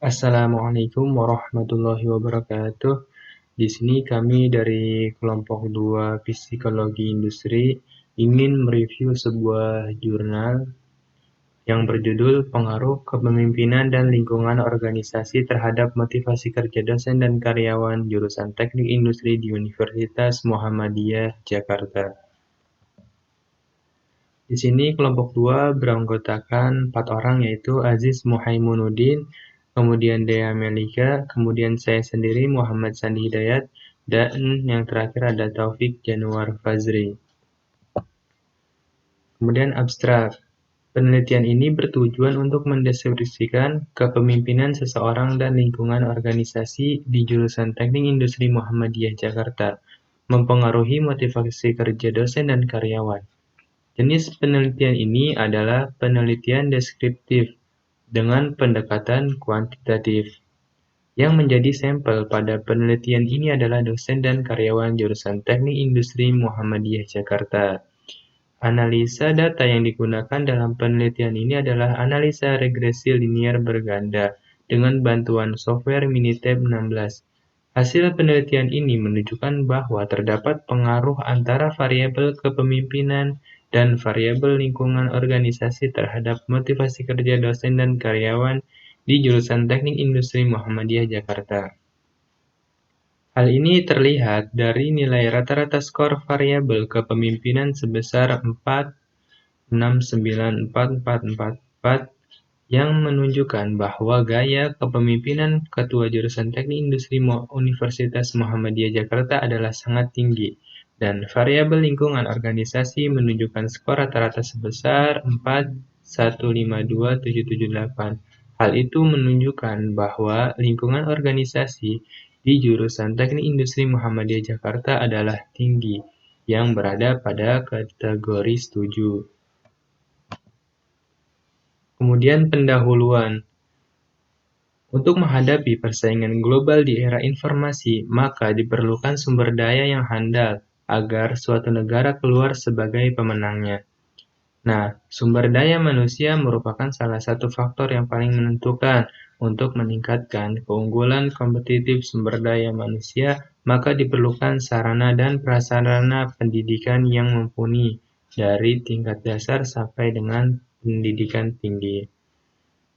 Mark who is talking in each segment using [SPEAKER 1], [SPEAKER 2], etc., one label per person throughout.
[SPEAKER 1] Assalamualaikum warahmatullahi wabarakatuh. Di sini kami dari kelompok 2 Psikologi Industri ingin mereview sebuah jurnal yang berjudul Pengaruh Kepemimpinan dan Lingkungan Organisasi Terhadap Motivasi Kerja Dosen dan Karyawan Jurusan Teknik Industri di Universitas Muhammadiyah Jakarta. Di sini kelompok 2 beranggotakan 4 orang, yaitu Aziz Muhaimunuddin, kemudian Dea Melika, kemudian saya sendiri Muhammad Sandi Hidayat, dan yang terakhir ada Taufik Januar Fazri. Kemudian abstrak. Penelitian ini bertujuan untuk mendeskripsikan kepemimpinan seseorang dan lingkungan organisasi di jurusan Teknik Industri Muhammadiyah Jakarta, mempengaruhi motivasi kerja dosen dan karyawan. Jenis penelitian ini adalah penelitian deskriptif dengan pendekatan kuantitatif. Yang menjadi sampel pada penelitian ini adalah dosen dan karyawan jurusan Teknik Industri Muhammadiyah Jakarta. Analisa data yang digunakan dalam penelitian ini adalah analisa regresi linear berganda dengan bantuan software Minitab 16. Hasil penelitian ini menunjukkan bahwa terdapat pengaruh antara variabel kepemimpinan dan variabel lingkungan organisasi terhadap motivasi kerja dosen dan karyawan di jurusan Teknik Industri Muhammadiyah Jakarta. Hal ini terlihat dari nilai rata-rata skor variabel kepemimpinan sebesar 4,69444 yang menunjukkan bahwa gaya kepemimpinan Ketua Jurusan Teknik Industri Universitas Muhammadiyah Jakarta adalah sangat tinggi, dan variabel lingkungan organisasi menunjukkan skor rata-rata sebesar 4,152,778. Hal itu menunjukkan bahwa lingkungan organisasi di jurusan Teknik Industri Muhammadiyah Jakarta adalah tinggi, yang berada pada kategori setuju. Kemudian pendahuluan. Untuk menghadapi persaingan global di era informasi, maka diperlukan sumber daya yang handal agar suatu negara keluar sebagai pemenangnya. Nah, sumber daya manusia merupakan salah satu faktor yang paling menentukan untuk meningkatkan keunggulan kompetitif sumber daya manusia, maka diperlukan sarana dan prasarana pendidikan yang mumpuni dari tingkat dasar sampai dengan pendidikan tinggi.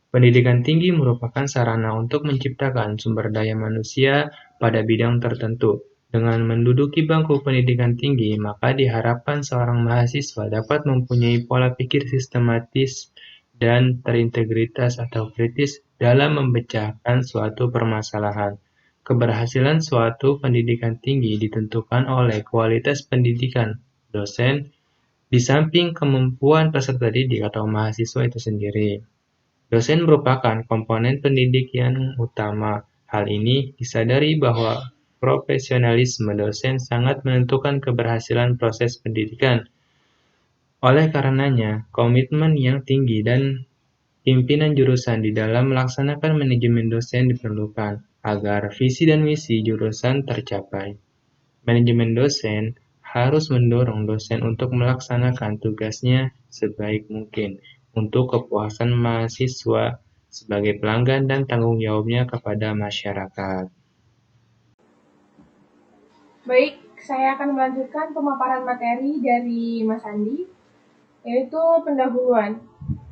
[SPEAKER 1] Pendidikan tinggi merupakan sarana untuk menciptakan sumber daya manusia pada bidang tertentu. Dengan menduduki bangku pendidikan tinggi, maka diharapkan seorang mahasiswa dapat mempunyai pola pikir sistematis dan terintegritas atau kritis dalam memecahkan suatu permasalahan. Keberhasilan suatu pendidikan tinggi ditentukan oleh kualitas pendidikan dosen, di samping kemampuan peserta didik atau mahasiswa itu sendiri. Dosen merupakan komponen pendidik yang utama. Hal ini disadari bahwa profesionalisme dosen sangat menentukan keberhasilan proses pendidikan. Oleh karenanya, komitmen yang tinggi dan pimpinan jurusan di dalam melaksanakan manajemen dosen diperlukan agar visi dan misi jurusan tercapai. Manajemen dosen harus mendorong dosen untuk melaksanakan tugasnya sebaik mungkin untuk kepuasan mahasiswa sebagai pelanggan dan tanggung jawabnya kepada masyarakat.
[SPEAKER 2] Baik, saya akan melanjutkan pemaparan materi dari Mas Andi, yaitu pendahuluan.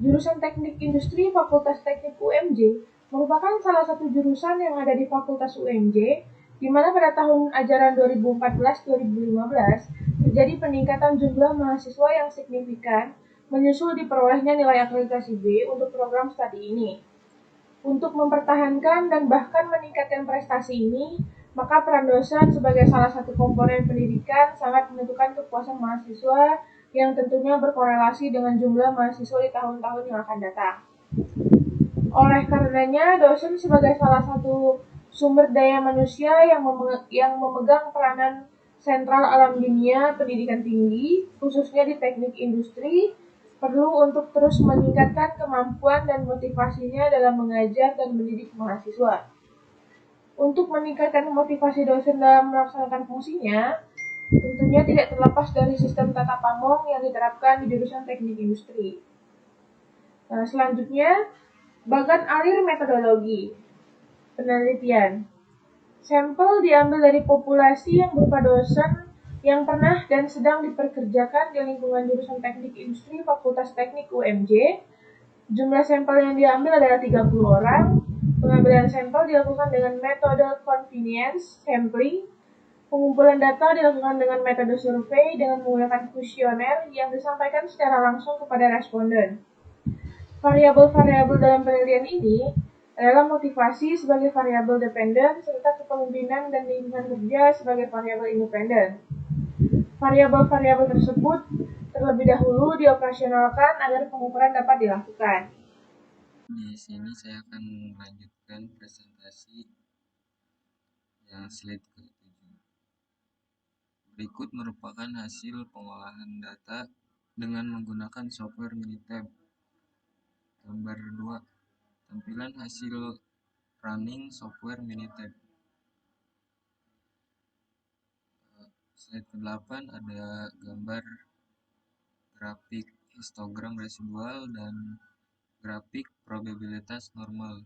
[SPEAKER 2] Jurusan Teknik Industri Fakultas Teknik UMJ merupakan salah satu jurusan yang ada di Fakultas UMJ, di mana pada tahun ajaran 2014-2015 terjadi peningkatan jumlah mahasiswa yang signifikan menyusul diperolehnya nilai akreditasi B untuk program studi ini. Untuk mempertahankan dan bahkan meningkatkan prestasi ini, maka peran dosen sebagai salah satu komponen pendidikan sangat menentukan kepuasan mahasiswa yang tentunya berkorelasi dengan jumlah mahasiswa di tahun-tahun yang akan datang. Oleh karenanya, dosen sebagai salah satu sumber daya manusia yang memegang peranan sentral alam dunia pendidikan tinggi, khususnya di teknik industri, perlu untuk terus meningkatkan kemampuan dan motivasinya dalam mengajar dan mendidik mahasiswa. Untuk meningkatkan motivasi dosen dalam melaksanakan fungsinya, tentunya tidak terlepas dari sistem tata pamong yang diterapkan di jurusan teknik industri. Selanjutnya, bagan alir metodologi. Penelitian. Sampel diambil dari populasi yang berupa dosen yang pernah dan sedang diperkerjakan di lingkungan jurusan Teknik Industri Fakultas Teknik UMJ. Jumlah sampel yang diambil adalah 30 orang. Pengambilan sampel dilakukan dengan metode convenience sampling. Pengumpulan data dilakukan dengan metode survei dengan menggunakan kuesioner yang disampaikan secara langsung kepada responden. Variabel-variabel dalam penelitian ini adalah motivasi sebagai variabel dependen serta kepemimpinan dan lingkungan kerja sebagai variabel independen. Variabel-variabel tersebut terlebih dahulu dioperasionalkan agar pengukuran dapat dilakukan.
[SPEAKER 3] Di sini saya akan melanjutkan presentasi yang slide ke-7. Berikut merupakan hasil pengolahan data dengan menggunakan software Minitab. Gambar 2. Tampilan hasil running software Minitab. Slide ke-8 ada gambar grafik histogram residual dan grafik probabilitas normal.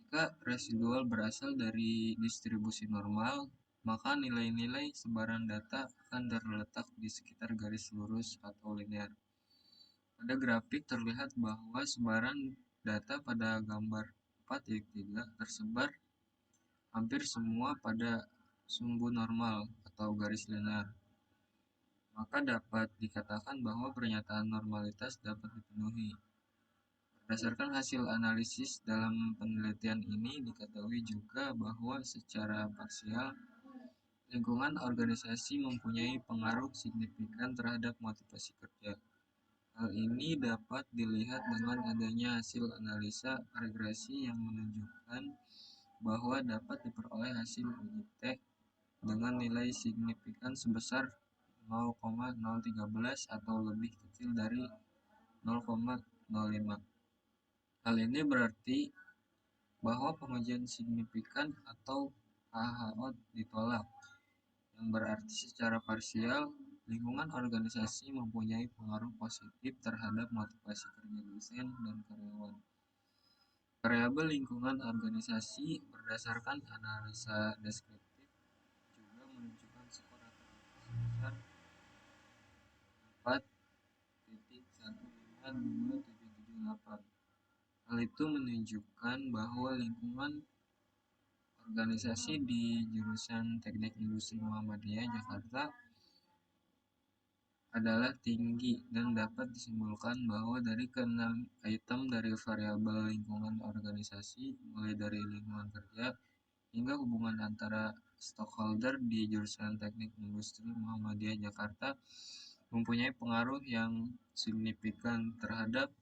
[SPEAKER 3] Jika residual berasal dari distribusi normal, maka nilai-nilai sebaran data akan terletak di sekitar garis lurus atau linear. Pada grafik terlihat bahwa sebaran data pada gambar 4.3 tersebar hampir semua pada sumbu normal atau garis linear. Maka dapat dikatakan bahwa pernyataan normalitas dapat dipenuhi. Berdasarkan hasil analisis dalam penelitian ini diketahui juga bahwa secara parsial lingkungan organisasi mempunyai pengaruh signifikan terhadap motivasi kerja. Hal ini dapat dilihat dengan adanya hasil analisa regresi yang menunjukkan bahwa dapat diperoleh hasil uji T dengan nilai signifikan sebesar 0,013 atau lebih kecil dari 0,05. Hal ini berarti bahwa pengujian signifikan atau HHO ditolak, yang berarti secara parsial lingkungan organisasi mempunyai pengaruh positif terhadap motivasi kerja dosen dan karyawan. Variabel lingkungan organisasi berdasarkan analisa deskriptif juga menunjukkan skor rata-rata sebesar 4,15278. Hal itu menunjukkan bahwa lingkungan organisasi di jurusan Teknik Industri Muhammadiyah Jakarta adalah tinggi dan dapat disimpulkan bahwa dari keenam item dari variabel lingkungan organisasi, mulai dari lingkungan kerja hingga hubungan antara stakeholder di jurusan Teknik Industri Muhammadiyah Jakarta, mempunyai pengaruh yang signifikan terhadap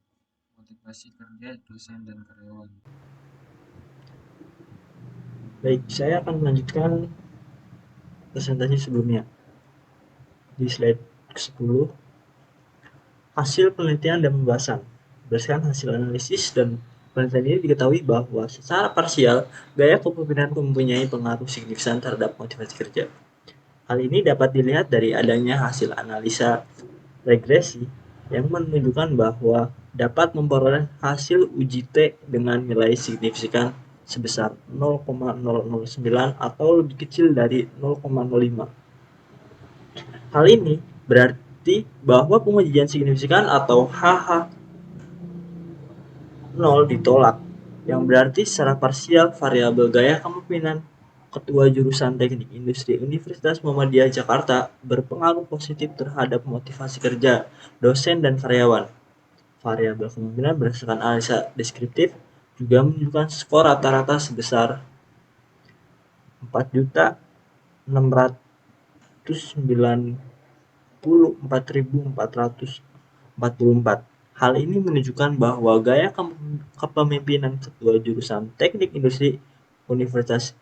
[SPEAKER 3] motivasi kerja dosen dan karyawan.
[SPEAKER 4] Baik, saya akan melanjutkan presentasi sebelumnya. Di slide ke-10, hasil penelitian dan pembahasan. Berdasarkan hasil analisis dan penelitian ini diketahui bahwa secara parsial, gaya kepemimpinan mempunyai pengaruh signifikan terhadap motivasi kerja. Hal ini dapat dilihat dari adanya hasil analisa regresi yang menunjukkan bahwa dapat memperoleh hasil uji T dengan nilai signifikan sebesar 0,009 atau lebih kecil dari 0,05. Hal ini berarti bahwa pengujian signifikan atau HH0 ditolak, yang berarti secara parsial variabel gaya kepemimpinan Ketua Jurusan Teknik Industri Universitas Muhammadiyah Jakarta berpengaruh positif terhadap motivasi kerja dosen dan karyawan. Variabel kepemimpinan berdasarkan analisa deskriptif juga menunjukkan skor rata-rata sebesar 4.694.444. Hal ini menunjukkan bahwa gaya kepemimpinan Ketua Jurusan Teknik Industri Universitas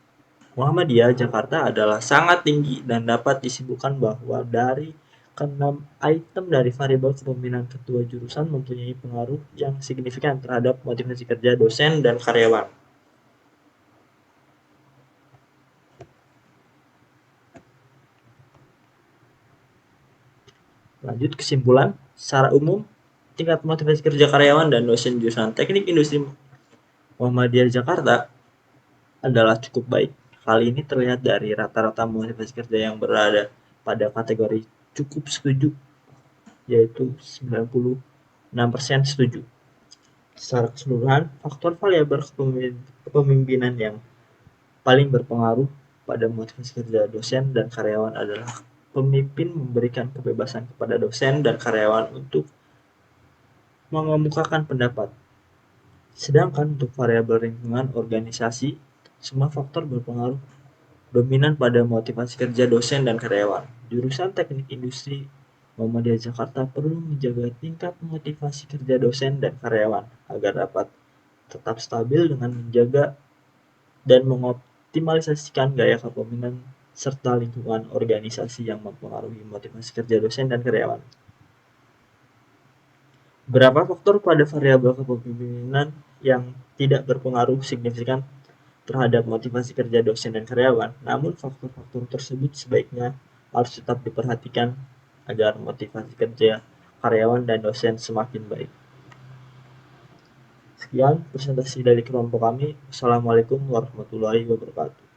[SPEAKER 4] Muhammadiyah Jakarta adalah sangat tinggi dan dapat disimpulkan bahwa dari keenam item dari variabel kepemimpinan ketua jurusan mempunyai pengaruh yang signifikan terhadap motivasi kerja dosen dan karyawan. Lanjut kesimpulan, secara umum tingkat motivasi kerja karyawan dan dosen jurusan Teknik Industri Muhammadiyah Jakarta adalah cukup baik. Hal ini terlihat dari rata-rata motivasi kerja yang berada pada kategori cukup setuju, yaitu 96% setuju. Secara keseluruhan, faktor variabel kepemimpinan yang paling berpengaruh pada motivasi kerja dosen dan karyawan adalah pemimpin memberikan kebebasan kepada dosen dan karyawan untuk mengemukakan pendapat. Sedangkan untuk variabel lingkungan organisasi, semua faktor berpengaruh dominan pada motivasi kerja dosen dan karyawan. Jurusan Teknik Industri Muhammadiyah Jakarta perlu menjaga tingkat motivasi kerja dosen dan karyawan agar dapat tetap stabil dengan menjaga dan mengoptimalisasikan gaya kepemimpinan serta lingkungan organisasi yang mempengaruhi motivasi kerja dosen dan karyawan. Beberapa faktor pada variabel kepemimpinan yang tidak berpengaruh signifikan terhadap motivasi kerja dosen dan karyawan, namun faktor-faktor tersebut sebaiknya harus tetap diperhatikan agar motivasi kerja karyawan dan dosen semakin baik. Sekian presentasi dari kelompok kami. Wassalamualaikum warahmatullahi wabarakatuh.